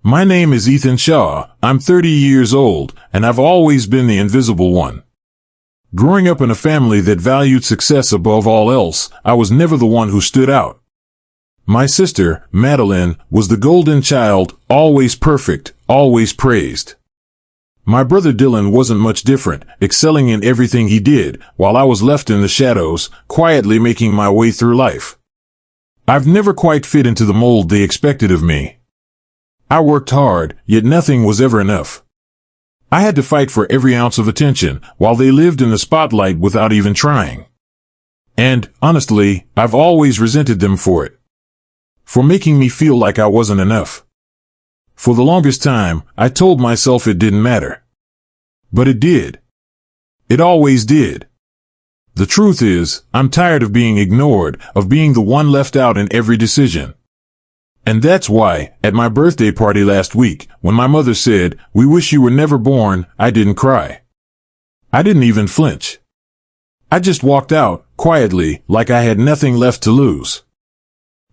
My name is Ethan Shaw. I'm 30 years old, and I've always been the invisible one. Growing up in a family that valued success above all else, I was never the one who stood out. My sister, Madeline, was the golden child, always perfect, always praised. My brother Dylan wasn't much different, excelling in everything he did, while I was left in the shadows, quietly making my way through life. I've never quite fit into the mold they expected of me. I worked hard, yet nothing was ever enough. I had to fight for every ounce of attention, while they lived in the spotlight without even trying. And, honestly, I've always resented them for it. For making me feel like I wasn't enough. For the longest time, I told myself it didn't matter. But it did. It always did. The truth is, I'm tired of being ignored, of being the one left out in every decision. And that's why, at my birthday party last week, when my mother said, "We wish you were never born," I didn't cry. I didn't even flinch. I just walked out, quietly, like I had nothing left to lose.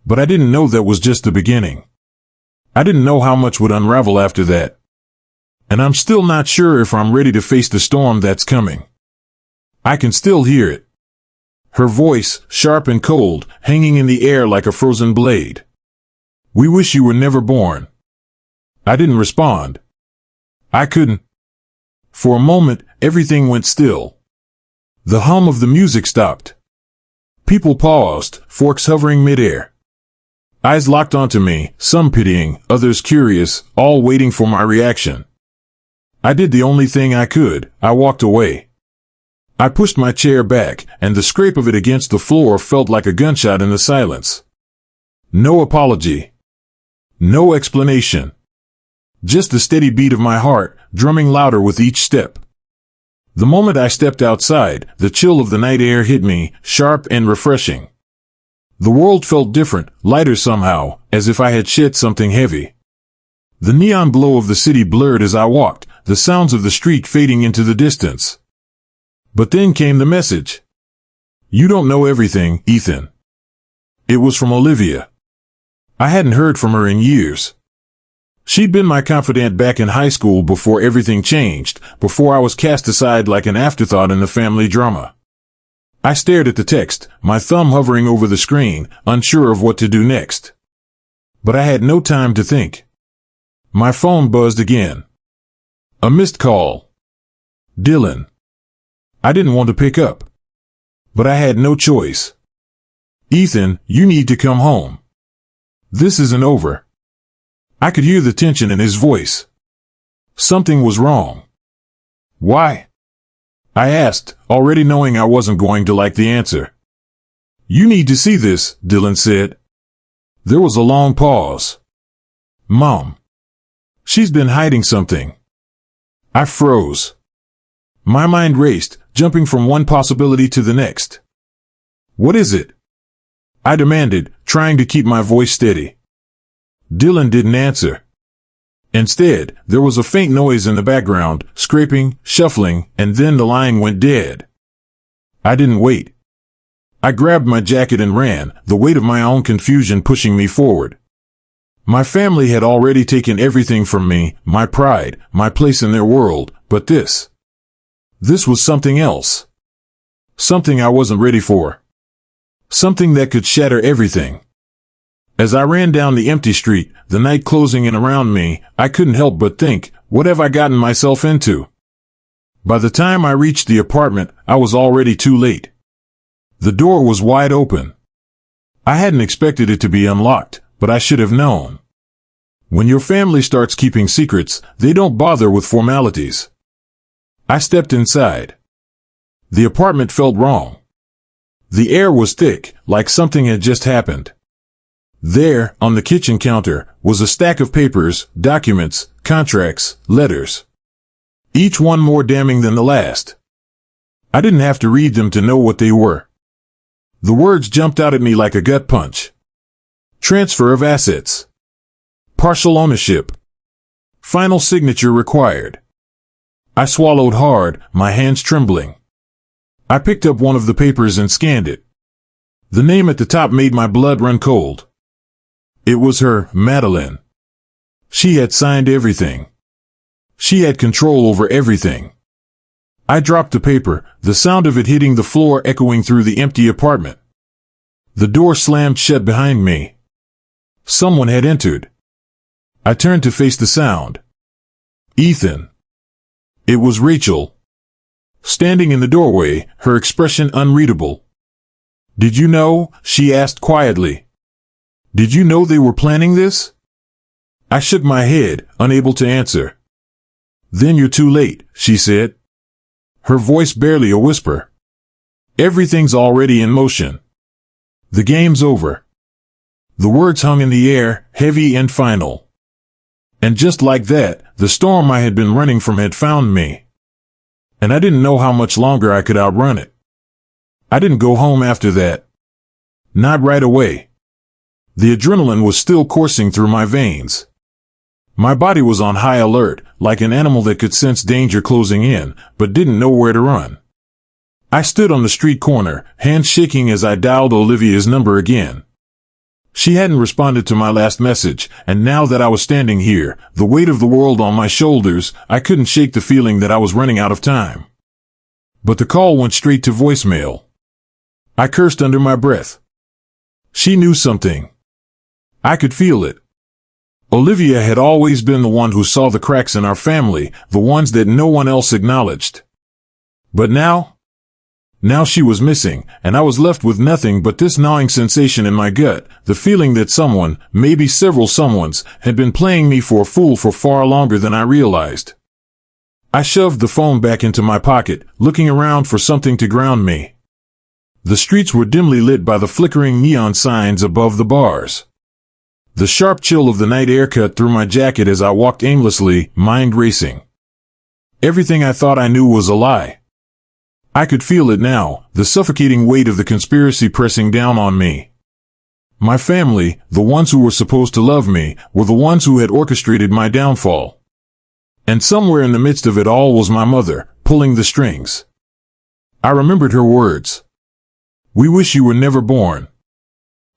But I didn't know that was just the beginning. I didn't know how much would unravel after that. And I'm still not sure if I'm ready to face the storm that's coming. I can still hear it. Her voice, sharp and cold, hanging in the air like a frozen blade. "We wish you were never born." I didn't respond. I couldn't. For a moment, everything went still. The hum of the music stopped. People paused, forks hovering midair. Eyes locked onto me, some pitying, others curious, all waiting for my reaction. I did the only thing I could. I walked away. I pushed my chair back, and the scrape of it against the floor felt like a gunshot in the silence. No apology. No explanation. Just the steady beat of my heart, drumming louder with each step. The moment I stepped outside, the chill of the night air hit me, sharp and refreshing. The world felt different, lighter somehow, as if I had shed something heavy. The neon glow of the city blurred as I walked, the sounds of the street fading into the distance. But then came the message. "You don't know everything, Ethan." It was from Olivia. I hadn't heard from her in years. She'd been my confidant back in high school before everything changed, before I was cast aside like an afterthought in the family drama. I stared at the text, my thumb hovering over the screen, unsure of what to do next. But I had no time to think. My phone buzzed again. A missed call. Dylan. I didn't want to pick up. But I had no choice. "Ethan, you need to come home. This isn't over." I could hear the tension in his voice. Something was wrong. "Why?" I asked, already knowing I wasn't going to like the answer. "You need to see this," Dylan said. There was a long pause. "Mom. She's been hiding something." I froze. My mind raced, jumping from one possibility to the next. "What is it?" I demanded, trying to keep my voice steady. Dylan didn't answer. Instead, there was a faint noise in the background, scraping, shuffling, and then the line went dead. I didn't wait. I grabbed my jacket and ran, the weight of my own confusion pushing me forward. My family had already taken everything from me, my pride, my place in their world, but this was something else. Something I wasn't ready for. Something that could shatter everything. As I ran down the empty street, the night closing in around me, I couldn't help but think, what have I gotten myself into? By the time I reached the apartment, I was already too late. The door was wide open. I hadn't expected it to be unlocked, but I should have known. When your family starts keeping secrets, they don't bother with formalities. I stepped inside. The apartment felt wrong. The air was thick, like something had just happened. There, on the kitchen counter, was a stack of papers, documents, contracts, letters. Each one more damning than the last. I didn't have to read them to know what they were. The words jumped out at me like a gut punch. Transfer of assets. Partial ownership. Final signature required. I swallowed hard, my hands trembling. I picked up one of the papers and scanned it. The name at the top made my blood run cold. It was her, Madeline. She had signed everything. She had control over everything. I dropped the paper, the sound of it hitting the floor echoing through the empty apartment. The door slammed shut behind me. Someone had entered. I turned to face the sound. Ethan. It was Rachel. Standing in the doorway, her expression unreadable. "Did you know?" she asked quietly. "Did you know they were planning this?" I shook my head, unable to answer. "Then you're too late," she said. Her voice barely a whisper. "Everything's already in motion. The game's over." The words hung in the air, heavy and final. And just like that, the storm I had been running from had found me. And I didn't know how much longer I could outrun it. I didn't go home after that. Not right away. The adrenaline was still coursing through my veins. My body was on high alert, like an animal that could sense danger closing in, but didn't know where to run. I stood on the street corner, hands shaking as I dialed Olivia's number again. She hadn't responded to my last message, and now that I was standing here, the weight of the world on my shoulders, I couldn't shake the feeling that I was running out of time. But the call went straight to voicemail. I cursed under my breath. She knew something. I could feel it. Olivia had always been the one who saw the cracks in our family, the ones that no one else acknowledged. But now she was missing, and I was left with nothing but this gnawing sensation in my gut, the feeling that someone, maybe several someones, had been playing me for a fool for far longer than I realized. I shoved the phone back into my pocket, looking around for something to ground me. The streets were dimly lit by the flickering neon signs above the bars. The sharp chill of the night air cut through my jacket as I walked aimlessly, mind racing. Everything I thought I knew was a lie. I could feel it now, the suffocating weight of the conspiracy pressing down on me. My family, the ones who were supposed to love me, were the ones who had orchestrated my downfall. And somewhere in the midst of it all was my mother, pulling the strings. I remembered her words. "We wish you were never born."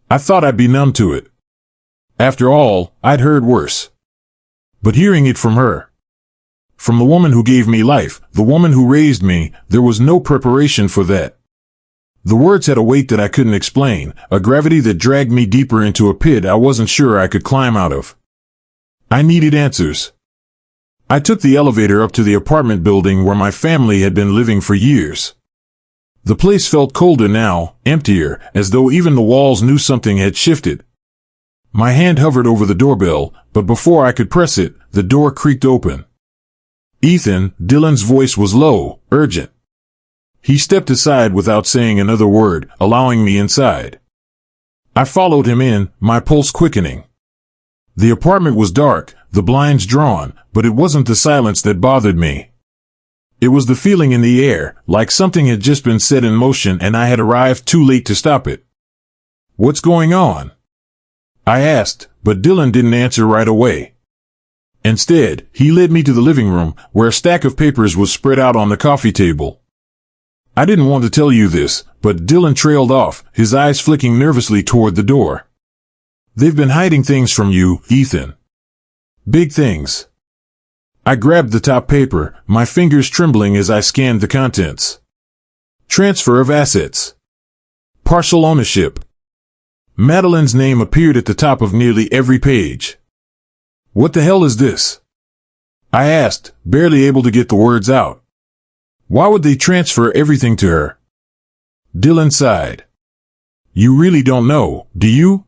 I thought I'd be numb to it. After all, I'd heard worse. But hearing it from her, from the woman who gave me life, the woman who raised me, there was no preparation for that. The words had a weight that I couldn't explain, a gravity that dragged me deeper into a pit I wasn't sure I could climb out of. I needed answers. I took the elevator up to the apartment building where my family had been living for years. The place felt colder now, emptier, as though even the walls knew something had shifted. My hand hovered over the doorbell, but before I could press it, the door creaked open. "Ethan," Dylan's voice was low, urgent. He stepped aside without saying another word, allowing me inside. I followed him in, my pulse quickening. The apartment was dark, the blinds drawn, but it wasn't the silence that bothered me. It was the feeling in the air, like something had just been set in motion and I had arrived too late to stop it. "What's going on?" I asked, but Dylan didn't answer right away. Instead, he led me to the living room, where a stack of papers was spread out on the coffee table. I didn't want to tell you this, but Dylan trailed off, his eyes flicking nervously toward the door. "They've been hiding things from you, Ethan. Big things." I grabbed the top paper, my fingers trembling as I scanned the contents. Transfer of assets. Partial ownership. Madeline's name appeared at the top of nearly every page. "What the hell is this?" I asked, barely able to get the words out. "Why would they transfer everything to her?" Dylan sighed. "You really don't know, do you?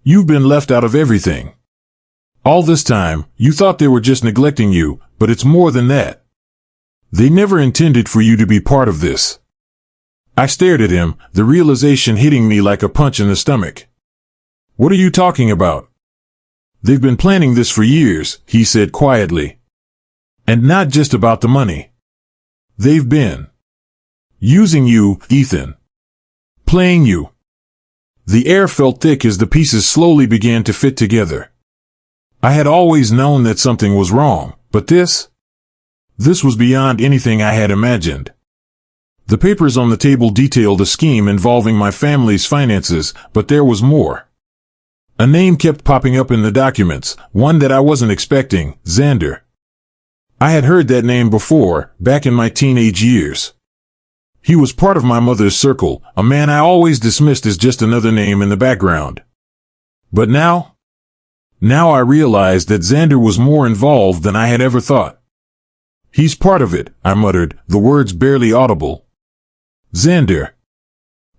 You've been left out of everything. All this time, you thought they were just neglecting you, but it's more than that. They never intended for you to be part of this." I stared at him, the realization hitting me like a punch in the stomach. "What are you talking about?" "They've been planning this for years," he said quietly. "And not just about the money. They've been using you, Ethan. Playing you." The air felt thick as the pieces slowly began to fit together. I had always known that something was wrong, but this was beyond anything I had imagined. The papers on the table detailed a scheme involving my family's finances, but there was more. A name kept popping up in the documents, one that I wasn't expecting, Xander. I had heard that name before, back in my teenage years. He was part of my mother's circle, a man I always dismissed as just another name in the background. But now I realized that Xander was more involved than I had ever thought. He's part of it, I muttered, the words barely audible. Xander.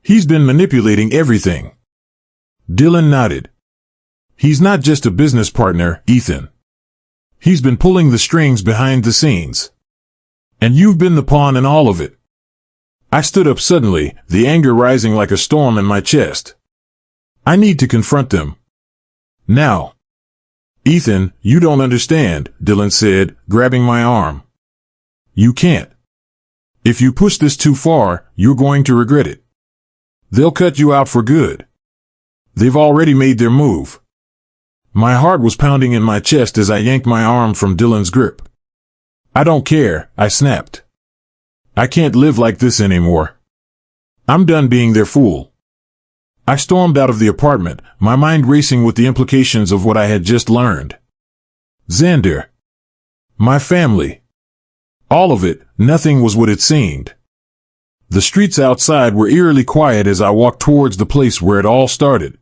He's been manipulating everything. Dylan nodded. He's not just a business partner, Ethan. He's been pulling the strings behind the scenes. And you've been the pawn in all of it. I stood up suddenly, the anger rising like a storm in my chest. I need to confront them. Now. Ethan, you don't understand, Dylan said, grabbing my arm. You can't. If you push this too far, you're going to regret it. They'll cut you out for good. They've already made their move. My heart was pounding in my chest as I yanked my arm from Dylan's grip. I don't care, I snapped. I can't live like this anymore. I'm done being their fool. I stormed out of the apartment, my mind racing with the implications of what I had just learned. Xander. My family. All of it, nothing was what it seemed. The streets outside were eerily quiet as I walked towards the place where it all started.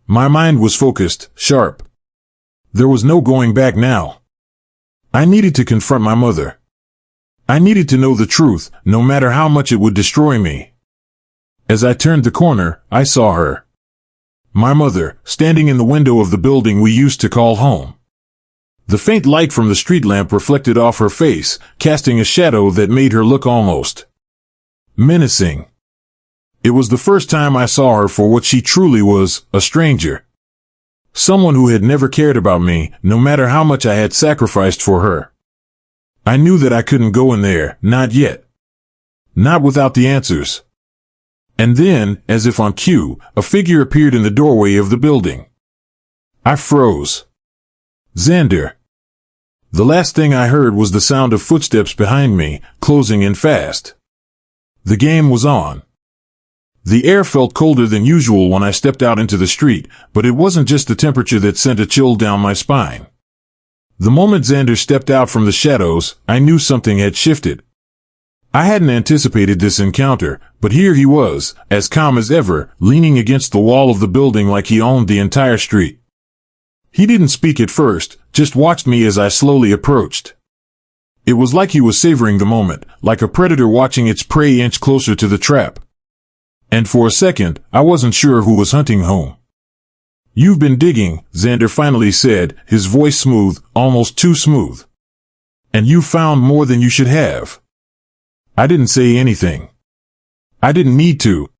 My mind was focused, sharp. There was no going back now. I needed to confront my mother. I needed to know the truth, no matter how much it would destroy me. As I turned the corner, I saw her. My mother, standing in the window of the building we used to call home. The faint light from the street lamp reflected off her face, casting a shadow that made her look almost menacing. It was the first time I saw her for what she truly was, a stranger. Someone who had never cared about me, no matter how much I had sacrificed for her. I knew that I couldn't go in there, not yet. Not without the answers. And then, as if on cue, a figure appeared in the doorway of the building. I froze. Xander. The last thing I heard was the sound of footsteps behind me, closing in fast. The game was on. The air felt colder than usual when I stepped out into the street, but it wasn't just the temperature that sent a chill down my spine. The moment Xander stepped out from the shadows, I knew something had shifted. I hadn't anticipated this encounter, but here he was, as calm as ever, leaning against the wall of the building like he owned the entire street. He didn't speak at first, just watched me as I slowly approached. It was like he was savoring the moment, like a predator watching its prey inch closer to the trap. And for a second, I wasn't sure who was hunting whom. You've been digging, Xander finally said, his voice smooth, almost too smooth. And you found more than you should have. I didn't say anything. I didn't need to.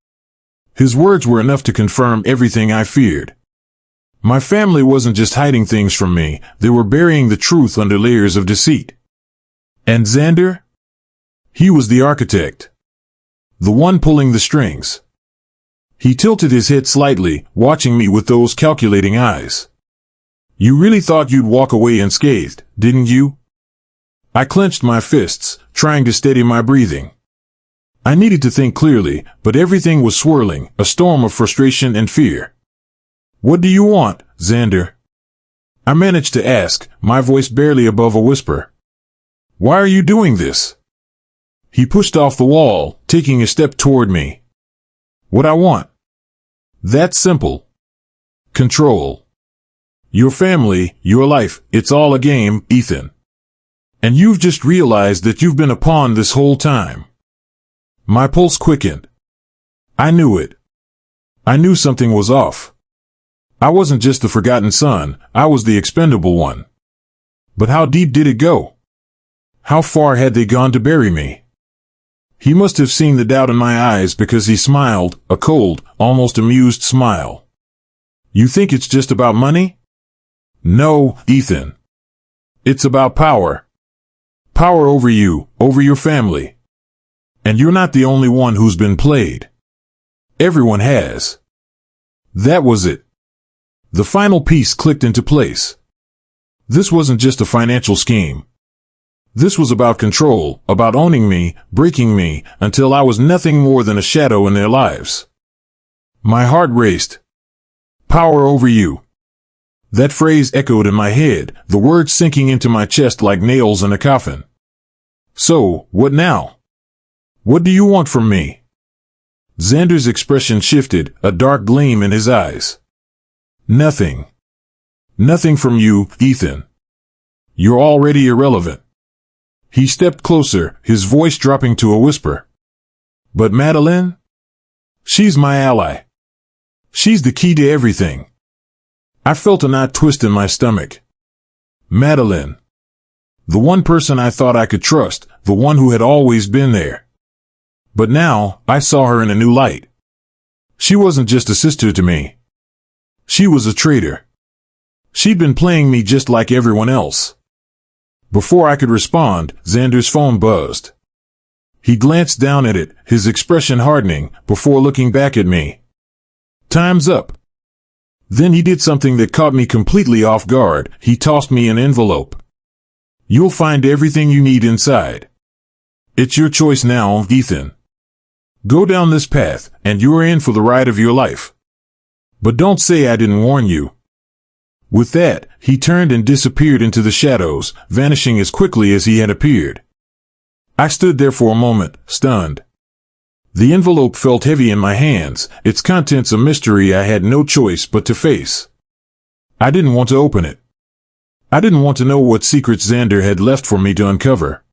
His words were enough to confirm everything I feared. My family wasn't just hiding things from me, they were burying the truth under layers of deceit. And Xander? He was the architect. The one pulling the strings. He tilted his head slightly, watching me with those calculating eyes. You really thought you'd walk away unscathed, didn't you? I clenched my fists, trying to steady my breathing. I needed to think clearly, but everything was swirling, a storm of frustration and fear. What do you want, Xander? I managed to ask, my voice barely above a whisper. Why are you doing this? He pushed off the wall, taking a step toward me. What I want. That's simple. Control. Your family, your life, it's all a game, Ethan. And you've just realized that you've been a pawn this whole time. My pulse quickened. I knew it. I knew something was off. I wasn't just the forgotten son, I was the expendable one. But how deep did it go? How far had they gone to bury me? He must have seen the doubt in my eyes because he smiled, a cold, almost amused smile. You think it's just about money? No, Ethan. It's about power. Power over you, over your family. And you're not the only one who's been played. Everyone has. That was it. The final piece clicked into place. This wasn't just a financial scheme. This was about control, about owning me, breaking me, until I was nothing more than a shadow in their lives. My heart raced. Power over you. That phrase echoed in my head, the words sinking into my chest like nails in a coffin. So, what now? What do you want from me? Xander's expression shifted, a dark gleam in his eyes. Nothing. Nothing from you, Ethan. You're already irrelevant. He stepped closer, his voice dropping to a whisper. But Madeline? She's my ally. She's the key to everything. I felt a knot twist in my stomach. Madeline. The one person I thought I could trust, the one who had always been there. But now, I saw her in a new light. She wasn't just a sister to me. She was a traitor. She'd been playing me just like everyone else. Before I could respond, Xander's phone buzzed. He glanced down at it, his expression hardening, before looking back at me. Time's up. Then he did something that caught me completely off guard. He tossed me an envelope. You'll find everything you need inside. It's your choice now, Ethan. Go down this path, and you're in for the ride of your life. But don't say I didn't warn you. With that, he turned and disappeared into the shadows, vanishing as quickly as he had appeared. I stood there for a moment, stunned. The envelope felt heavy in my hands, its contents a mystery I had no choice but to face. I didn't want to open it. I didn't want to know what secrets Xander had left for me to uncover.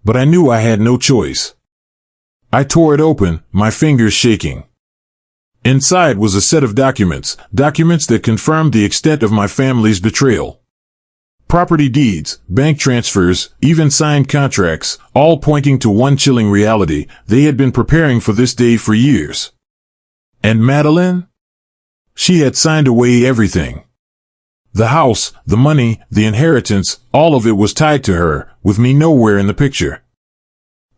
But I knew I had no choice. I tore it open, my fingers shaking. Inside was a set of documents that confirmed the extent of my family's betrayal. Property deeds, bank transfers, even signed contracts, all pointing to one chilling reality: they had been preparing for this day for years. And Madeline? She had signed away everything. The house, the money, the inheritance, all of it was tied to her, with me nowhere in the picture.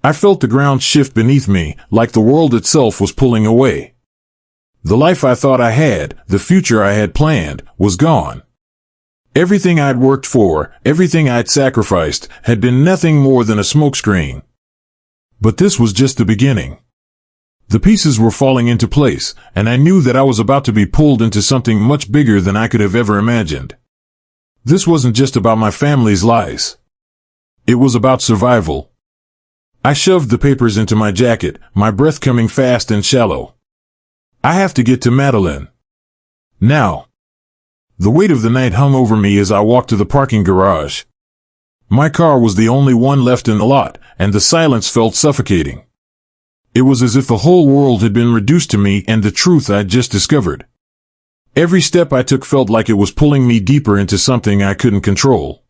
I felt the ground shift beneath me, like the world itself was pulling away. The life I thought I had, the future I had planned, was gone. Everything I'd worked for, everything I'd sacrificed, had been nothing more than a smokescreen. But this was just the beginning. The pieces were falling into place, and I knew that I was about to be pulled into something much bigger than I could have ever imagined. This wasn't just about my family's lies. It was about survival. I shoved the papers into my jacket, my breath coming fast and shallow. I have to get to Madeline. Now. The weight of the night hung over me as I walked to the parking garage. My car was the only one left in the lot, and the silence felt suffocating. It was as if the whole world had been reduced to me and the truth I'd just discovered. Every step I took felt like it was pulling me deeper into something I couldn't control.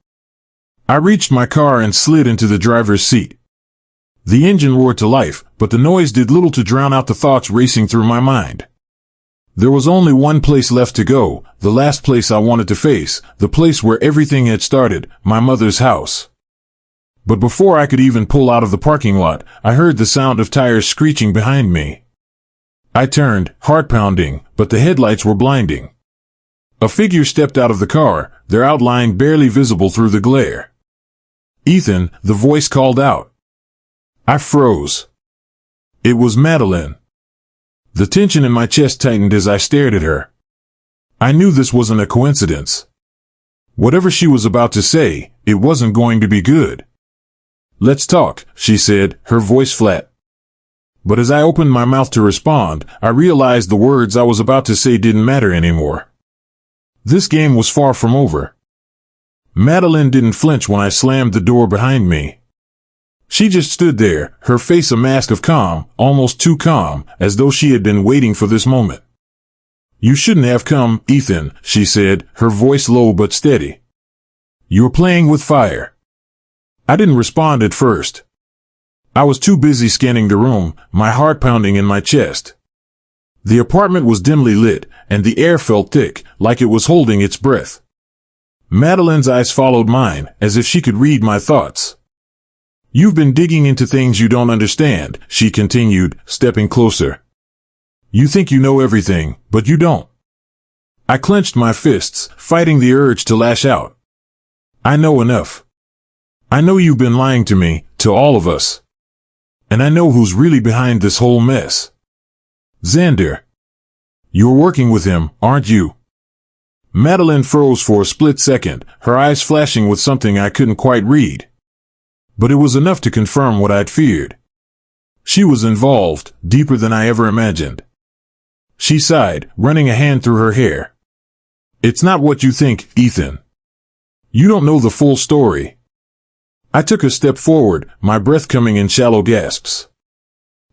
I reached my car and slid into the driver's seat. The engine roared to life, but the noise did little to drown out the thoughts racing through my mind. There was only one place left to go, the last place I wanted to face, the place where everything had started, my mother's house. But before I could even pull out of the parking lot, I heard the sound of tires screeching behind me. I turned, heart pounding, but the headlights were blinding. A figure stepped out of the car, their outline barely visible through the glare. Ethan, the voice called out. I froze. It was Madeline. The tension in my chest tightened as I stared at her. I knew this wasn't a coincidence. Whatever she was about to say, it wasn't going to be good. Let's talk, she said, her voice flat. But as I opened my mouth to respond, I realized the words I was about to say didn't matter anymore. This game was far from over. Madeline didn't flinch when I slammed the door behind me. She just stood there, her face a mask of calm, almost too calm, as though she had been waiting for this moment. You shouldn't have come, Ethan, she said, her voice low but steady. You're playing with fire. I didn't respond at first. I was too busy scanning the room, my heart pounding in my chest. The apartment was dimly lit, and the air felt thick, like it was holding its breath. Madeline's eyes followed mine, as if she could read my thoughts. You've been digging into things you don't understand, she continued, stepping closer. You think you know everything, but you don't. I clenched my fists, fighting the urge to lash out. I know enough. I know you've been lying to me, to all of us. And I know who's really behind this whole mess. Xander. You're working with him, aren't you? Madeline froze for a split second, her eyes flashing with something I couldn't quite read. But it was enough to confirm what I'd feared. She was involved, deeper than I ever imagined. She sighed, running a hand through her hair. It's not what you think, Ethan. You don't know the full story. I took a step forward, my breath coming in shallow gasps.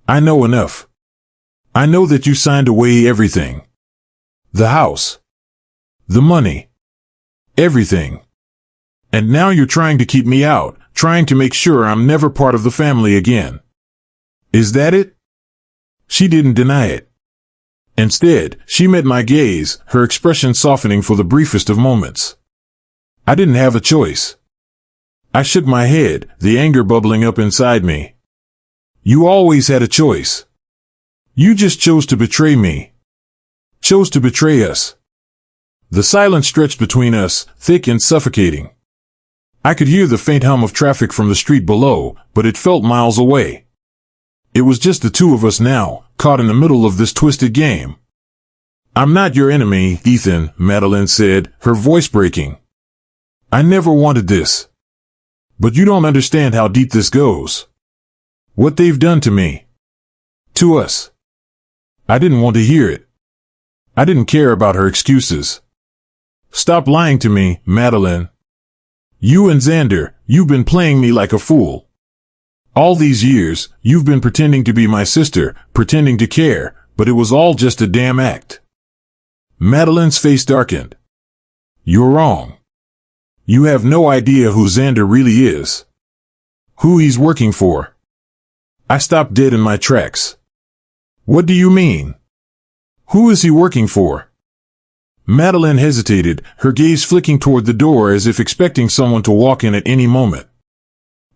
I know enough. I know that you signed away everything. The house. The money. Everything. And now you're trying to keep me out, trying to make sure I'm never part of the family again. Is that it? She didn't deny it. Instead, she met my gaze, her expression softening for the briefest of moments. I didn't have a choice. I shook my head, the anger bubbling up inside me. You always had a choice. You just chose to betray me. Chose to betray us. The silence stretched between us, thick and suffocating. I could hear the faint hum of traffic from the street below, but it felt miles away. It was just the two of us now, caught in the middle of this twisted game. I'm not your enemy, Ethan, Madeline said, her voice breaking. I never wanted this. But you don't understand how deep this goes. What they've done to me. To us. I didn't want to hear it. I didn't care about her excuses. Stop lying to me, Madeline. You and Xander, you've been playing me like a fool. All these years, you've been pretending to be my sister, pretending to care, but it was all just a damn act. Madeline's face darkened. You're wrong. You have no idea who Xander really is. Who he's working for. I stopped dead in my tracks. What do you mean? Who is he working for? Madeline hesitated, her gaze flicking toward the door as if expecting someone to walk in at any moment.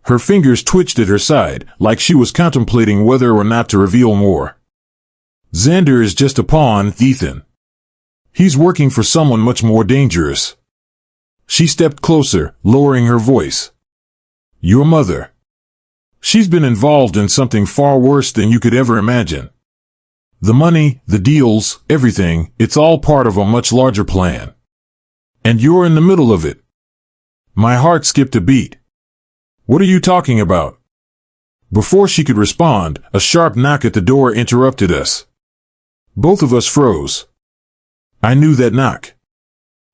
Her fingers twitched at her side, like she was contemplating whether or not to reveal more. Xander is just a pawn, Ethan. He's working for someone much more dangerous. She stepped closer, lowering her voice. Your mother. She's been involved in something far worse than you could ever imagine. The money, the deals, everything, it's all part of a much larger plan. And you're in the middle of it. My heart skipped a beat. What are you talking about? Before she could respond, a sharp knock at the door interrupted us. Both of us froze. I knew that knock.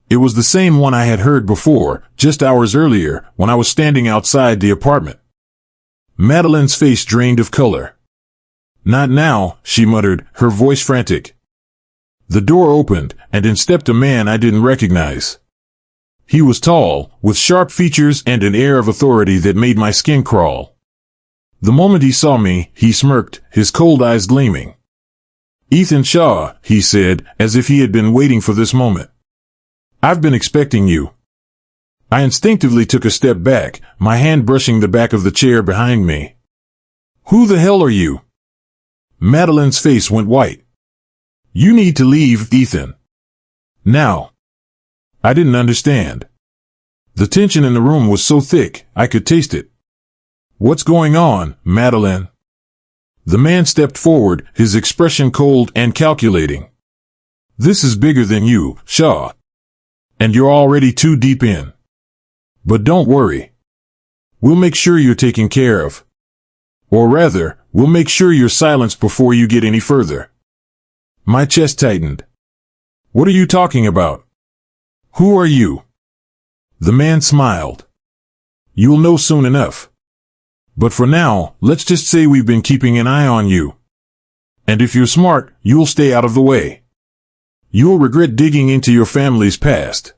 It was the same one I had heard before, just hours earlier, when I was standing outside the apartment. Madeline's face drained of color. Not now, she muttered, her voice frantic. The door opened, and in stepped a man I didn't recognize. He was tall, with sharp features and an air of authority that made my skin crawl. The moment he saw me, he smirked, his cold eyes gleaming. Ethan Shaw, he said, as if he had been waiting for this moment. I've been expecting you. I instinctively took a step back, my hand brushing the back of the chair behind me. Who the hell are you? Madeline's face went white. You need to leave, Ethan. Now. I didn't understand. The tension in the room was so thick, I could taste it. What's going on, Madeline? The man stepped forward, his expression cold and calculating. This is bigger than you, Shaw. And you're already too deep in. But don't worry. We'll make sure you're taken care of. Or rather, we'll make sure you're silenced before you get any further. My chest tightened. What are you talking about? Who are you? The man smiled. You'll know soon enough. But for now, let's just say we've been keeping an eye on you. And if you're smart, you'll stay out of the way. You'll regret digging into your family's past.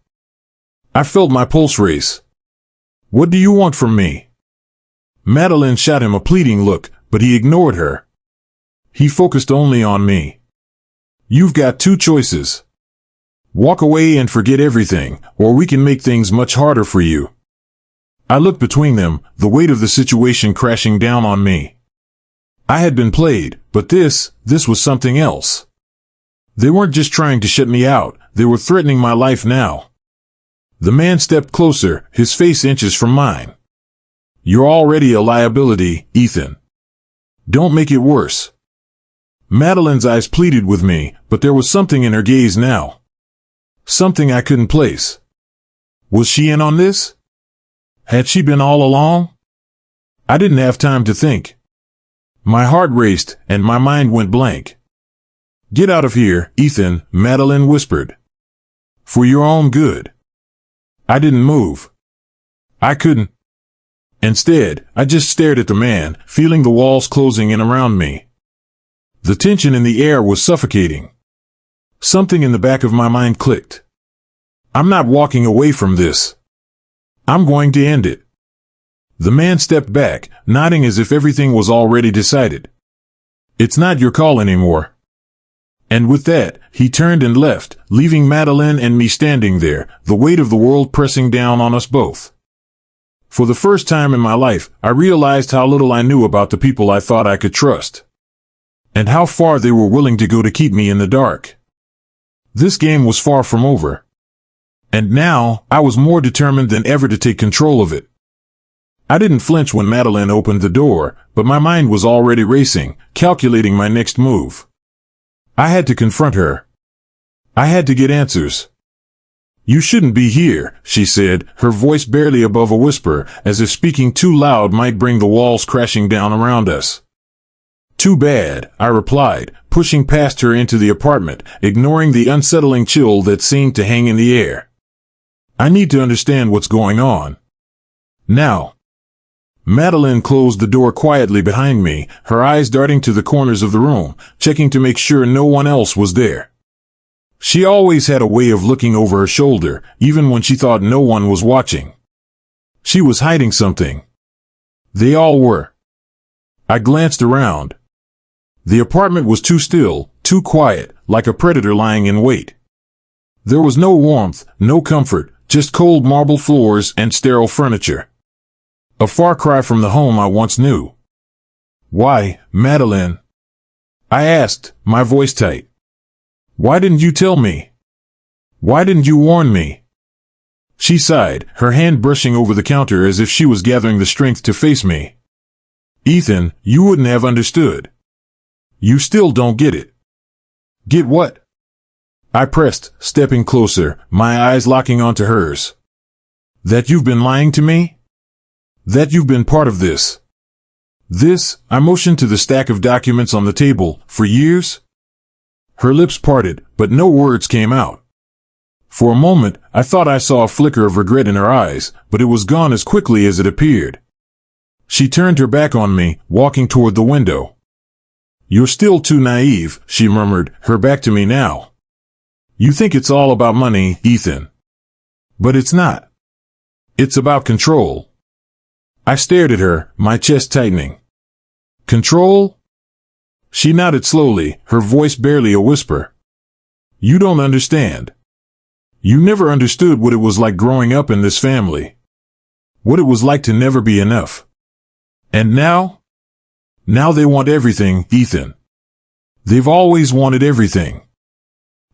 I felt my pulse race. What do you want from me? Madeline shot him a pleading look, but he ignored her. He focused only on me. You've got two choices. Walk away and forget everything, or we can make things much harder for you. I looked between them, the weight of the situation crashing down on me. I had been played, but this was something else. They weren't just trying to shut me out, they were threatening my life now. The man stepped closer, his face inches from mine. You're already a liability, Ethan. Don't make it worse. Madeline's eyes pleaded with me, but there was something in her gaze now. Something I couldn't place. Was she in on this? Had she been all along? I didn't have time to think. My heart raced, and my mind went blank. "Get out of here, Ethan," Madeline whispered. "For your own good." I didn't move. I couldn't. Instead, I just stared at the man, feeling the walls closing in around me. The tension in the air was suffocating. Something in the back of my mind clicked. I'm not walking away from this. I'm going to end it. The man stepped back, nodding as if everything was already decided. "It's not your call anymore." And with that, he turned and left, leaving Madeline and me standing there, the weight of the world pressing down on us both. For the first time in my life, I realized how little I knew about the people I thought I could trust. And how far they were willing to go to keep me in the dark. This game was far from over. And now, I was more determined than ever to take control of it. I didn't flinch when Madeline opened the door, but my mind was already racing, calculating my next move. I had to confront her. I had to get answers. "You shouldn't be here," she said, her voice barely above a whisper, as if speaking too loud might bring the walls crashing down around us. "Too bad," I replied, pushing past her into the apartment, ignoring the unsettling chill that seemed to hang in the air. "I need to understand what's going on. Now." Madeline closed the door quietly behind me, her eyes darting to the corners of the room, checking to make sure no one else was there. She always had a way of looking over her shoulder, even when she thought no one was watching. She was hiding something. They all were. I glanced around. The apartment was too still, too quiet, like a predator lying in wait. There was no warmth, no comfort, just cold marble floors and sterile furniture. A far cry from the home I once knew. "Why, Madeline?" I asked, my voice tight. "Why didn't you tell me? Why didn't you warn me?" She sighed, her hand brushing over the counter as if she was gathering the strength to face me. "Ethan, you wouldn't have understood. You still don't get it." "Get what?" I pressed, stepping closer, my eyes locking onto hers. "That you've been lying to me? That you've been part of this. This," I motioned to the stack of documents on the table, "for years?" Her lips parted, but no words came out. For a moment, I thought I saw a flicker of regret in her eyes, but it was gone as quickly as it appeared. She turned her back on me, walking toward the window. "You're still too naive," she murmured, her back to me now. "You think it's all about money, Ethan. But it's not. It's about control." I stared at her, my chest tightening. "Control?" She nodded slowly, her voice barely a whisper. "You don't understand. You never understood what it was like growing up in this family. What it was like to never be enough. And now? Now they want everything, Ethan. They've always wanted everything."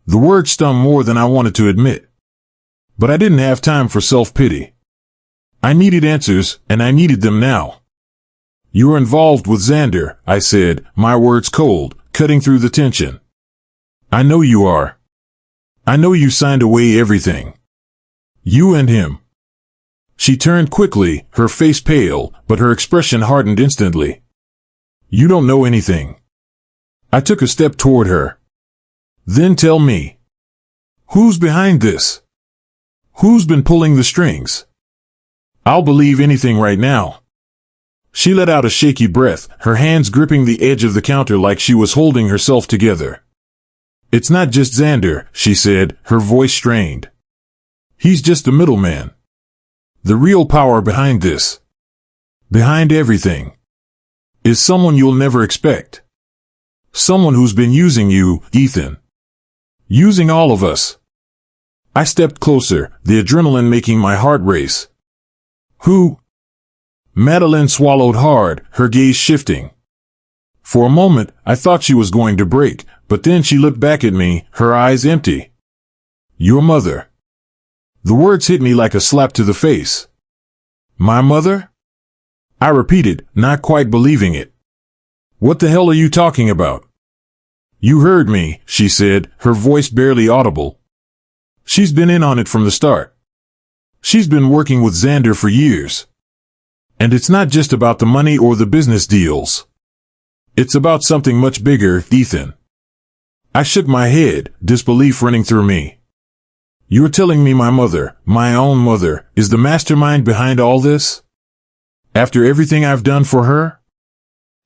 The word stung more than I wanted to admit. But I didn't have time for self-pity. I needed answers, and I needed them now. "You're involved with Xander," I said, my words cold, cutting through the tension. "I know you are. I know you signed away everything. You and him." She turned quickly, her face pale, but her expression hardened instantly. "You don't know anything." I took a step toward her. "Then tell me. Who's behind this? Who's been pulling the strings? I'll believe anything right now." She let out a shaky breath, her hands gripping the edge of the counter like she was holding herself together. "It's not just Xander," she said, her voice strained. "He's just a middleman. The real power behind this, behind everything, is someone you'll never expect. Someone who's been using you, Ethan. Using all of us." I stepped closer, the adrenaline making my heart race. "Who?" Madeline swallowed hard, her gaze shifting. For a moment, I thought she was going to break, but then she looked back at me, her eyes empty. "Your mother." The words hit me like a slap to the face. "My mother?" I repeated, not quite believing it. "What the hell are you talking about?" You heard me, she said, her voice barely audible. She's been in on it from the start. She's been working with Xander for years. And it's not just about the money or the business deals. It's about something much bigger, Ethan. I shook my head, disbelief running through me. You're telling me my mother, my own mother, is the mastermind behind all this? After everything I've done for her?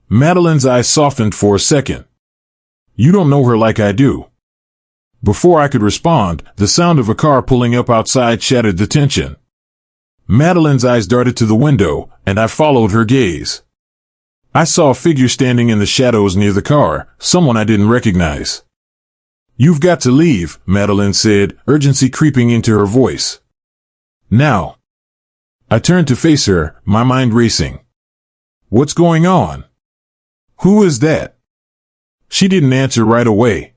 Madeline's eyes softened for a second. You don't know her like I do. Before I could respond, the sound of a car pulling up outside shattered the tension. Madeline's eyes darted to the window, and I followed her gaze. I saw a figure standing in the shadows near the car, someone I didn't recognize. You've got to leave, Madeline said, urgency creeping into her voice. Now. I turned to face her, my mind racing. What's going on? Who is that? She didn't answer right away.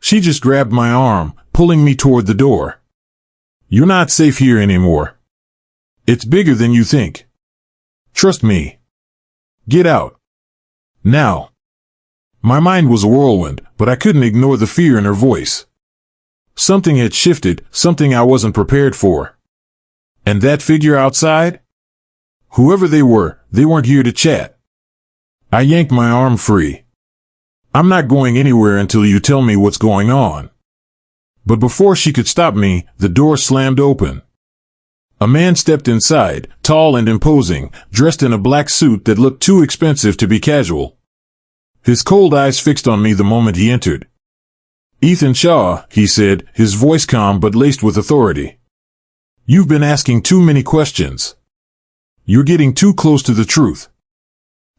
She just grabbed my arm, pulling me toward the door. You're not safe here anymore. It's bigger than you think. Trust me. Get out. Now. My mind was a whirlwind, but I couldn't ignore the fear in her voice. Something had shifted, something I wasn't prepared for. And that figure outside? Whoever they weren't here to chat. I yanked my arm free. I'm not going anywhere until you tell me what's going on. But before she could stop me, the door slammed open. A man stepped inside, tall and imposing, dressed in a black suit that looked too expensive to be casual. His cold eyes fixed on me the moment he entered. Ethan Shaw, he said, his voice calm but laced with authority. You've been asking too many questions. You're getting too close to the truth.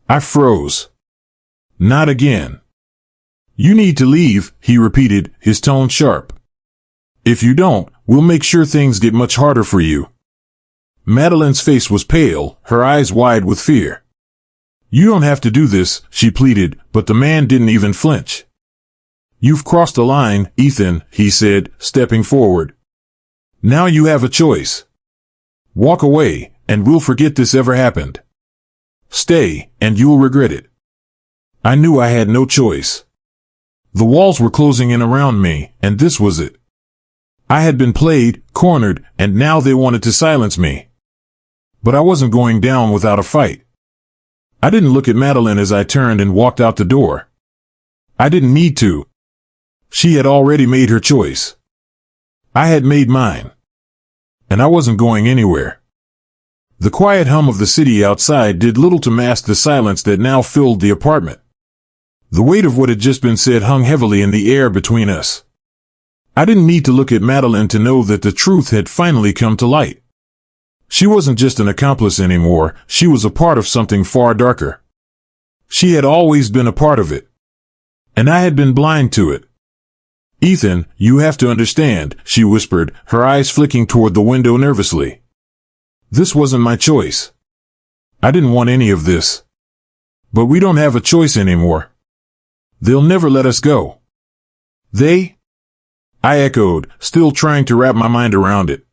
I froze. Not again. You need to leave, he repeated, his tone sharp. If you don't, we'll make sure things get much harder for you. Madeline's face was pale, her eyes wide with fear. You don't have to do this, she pleaded, but the man didn't even flinch. You've crossed the line, Ethan, he said, stepping forward. Now you have a choice. Walk away, and we'll forget this ever happened. Stay, and you'll regret it. I knew I had no choice. The walls were closing in around me, and this was it. I had been played, cornered, and now they wanted to silence me. But I wasn't going down without a fight. I didn't look at Madeline as I turned and walked out the door. I didn't need to. She had already made her choice. I had made mine. And I wasn't going anywhere. The quiet hum of the city outside did little to mask the silence that now filled the apartment. The weight of what had just been said hung heavily in the air between us. I didn't need to look at Madeline to know that the truth had finally come to light. She wasn't just an accomplice anymore, she was a part of something far darker. She had always been a part of it. And I had been blind to it. Ethan, you have to understand, she whispered, her eyes flicking toward the window nervously. This wasn't my choice. I didn't want any of this. But we don't have a choice anymore. They'll never let us go. They? I echoed, still trying to wrap my mind around it.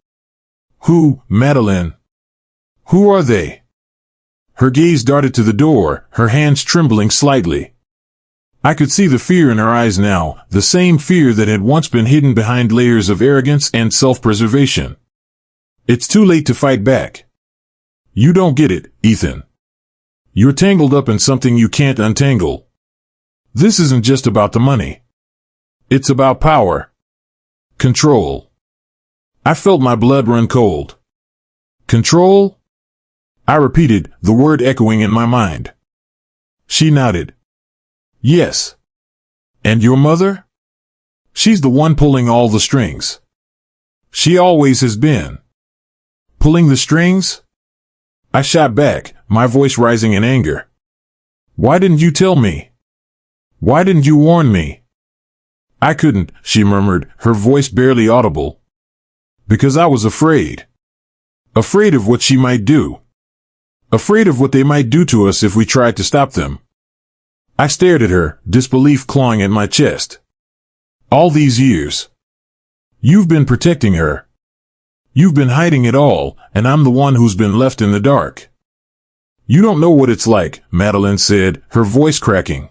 Who, Madeline? Who are they? Her gaze darted to the door, her hands trembling slightly. I could see the fear in her eyes now, the same fear that had once been hidden behind layers of arrogance and self-preservation. It's too late to fight back. You don't get it, Ethan. You're tangled up in something you can't untangle. This isn't just about the money. It's about power. Control. I felt my blood run cold. Control? I repeated, the word echoing in my mind. She nodded. Yes. And your mother? She's the one pulling all the strings. She always has been. Pulling the strings? I shot back, my voice rising in anger. Why didn't you tell me? Why didn't you warn me? I couldn't, she murmured, her voice barely audible. Because I was afraid. Afraid of what she might do. Afraid of what they might do to us if we tried to stop them. I stared at her, disbelief clawing at my chest. All these years. You've been protecting her. You've been hiding it all, and I'm the one who's been left in the dark. You don't know what it's like, Madeline said, her voice cracking.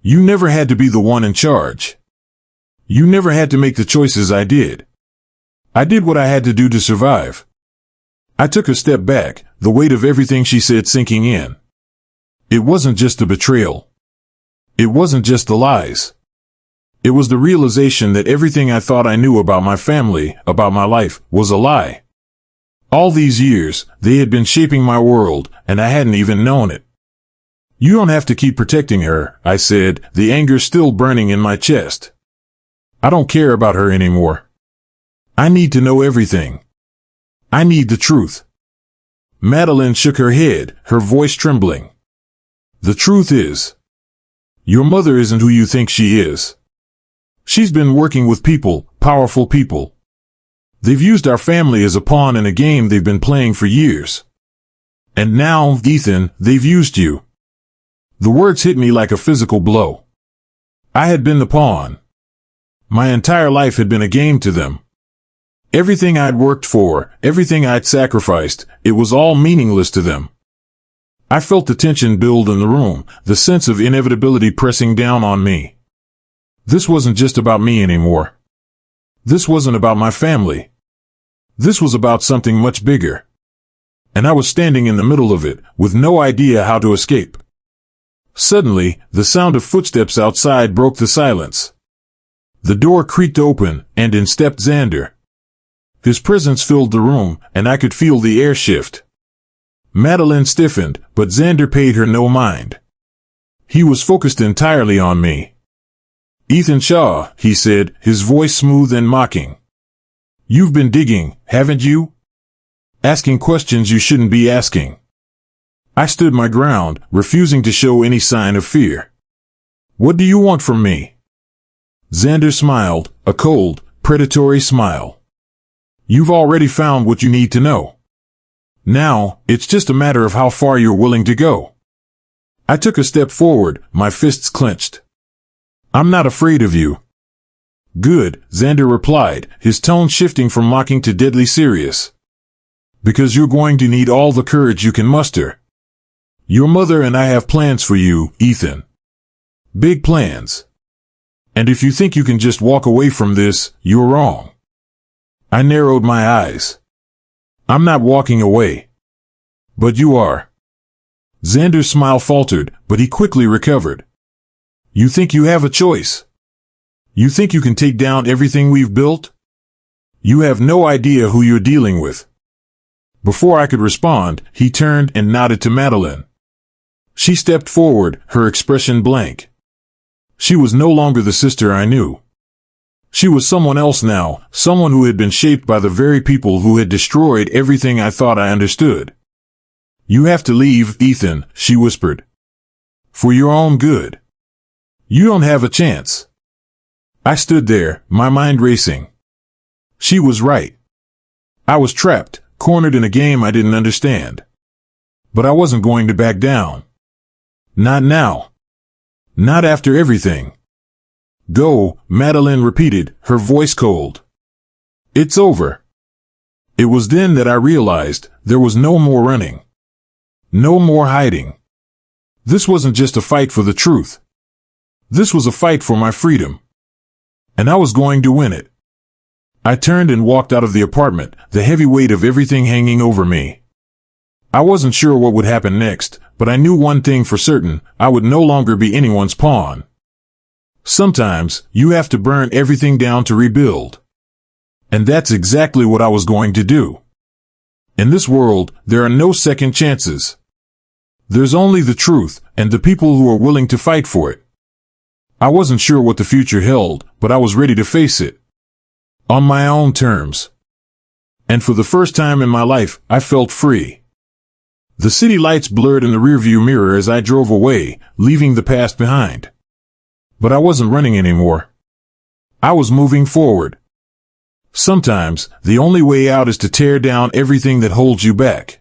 You never had to be the one in charge. You never had to make the choices I did. I did what I had to do to survive. I took a step back, the weight of everything she said sinking in. It wasn't just the betrayal. It wasn't just the lies. It was the realization that everything I thought I knew about my family, about my life, was a lie. All these years, they had been shaping my world, and I hadn't even known it. You don't have to keep protecting her, I said, the anger still burning in my chest. I don't care about her anymore. I need to know everything. I need the truth. Madeline shook her head, her voice trembling. The truth is, your mother isn't who you think she is. She's been working with people, powerful people. They've used our family as a pawn in a game they've been playing for years. And now, Ethan, they've used you. The words hit me like a physical blow. I had been the pawn. My entire life had been a game to them. Everything I'd worked for, everything I'd sacrificed, it was all meaningless to them. I felt the tension build in the room, the sense of inevitability pressing down on me. This wasn't just about me anymore. This wasn't about my family. This was about something much bigger. And I was standing in the middle of it, with no idea how to escape. Suddenly, the sound of footsteps outside broke the silence. The door creaked open, and in stepped Xander. His presence filled the room, and I could feel the air shift. Madeline stiffened, but Xander paid her no mind. He was focused entirely on me. Ethan Shaw, he said, his voice smooth and mocking. You've been digging, haven't you? Asking questions you shouldn't be asking. I stood my ground, refusing to show any sign of fear. What do you want from me? Xander smiled, a cold, predatory smile. You've already found what you need to know. Now, it's just a matter of how far you're willing to go. I took a step forward, my fists clenched. I'm not afraid of you. Good, Xander replied, his tone shifting from mocking to deadly serious. Because you're going to need all the courage you can muster. Your mother and I have plans for you, Ethan. Big plans. And if you think you can just walk away from this, you're wrong. I narrowed my eyes. I'm not walking away. But you are. Xander's smile faltered, but he quickly recovered. You think you have a choice? You think you can take down everything we've built? You have no idea who you're dealing with. Before I could respond, he turned and nodded to Madeline. She stepped forward, her expression blank. She was no longer the sister I knew. She was someone else now, someone who had been shaped by the very people who had destroyed everything I thought I understood. You have to leave, Ethan, she whispered. For your own good. You don't have a chance. I stood there, my mind racing. She was right. I was trapped, cornered in a game I didn't understand. But I wasn't going to back down. Not now. Not after everything. Go, Madeline repeated, her voice cold. It's over. It was then that I realized there was no more running. No more hiding. This wasn't just a fight for the truth. This was a fight for my freedom. And I was going to win it. I turned and walked out of the apartment, the heavy weight of everything hanging over me. I wasn't sure what would happen next, but I knew one thing for certain, I would no longer be anyone's pawn. Sometimes, you have to burn everything down to rebuild. And that's exactly what I was going to do. In this world, there are no second chances. There's only the truth, and the people who are willing to fight for it. I wasn't sure what the future held, but I was ready to face it. On my own terms. And for the first time in my life, I felt free. The city lights blurred in the rearview mirror as I drove away, leaving the past behind. But I wasn't running anymore. I was moving forward. Sometimes, the only way out is to tear down everything that holds you back.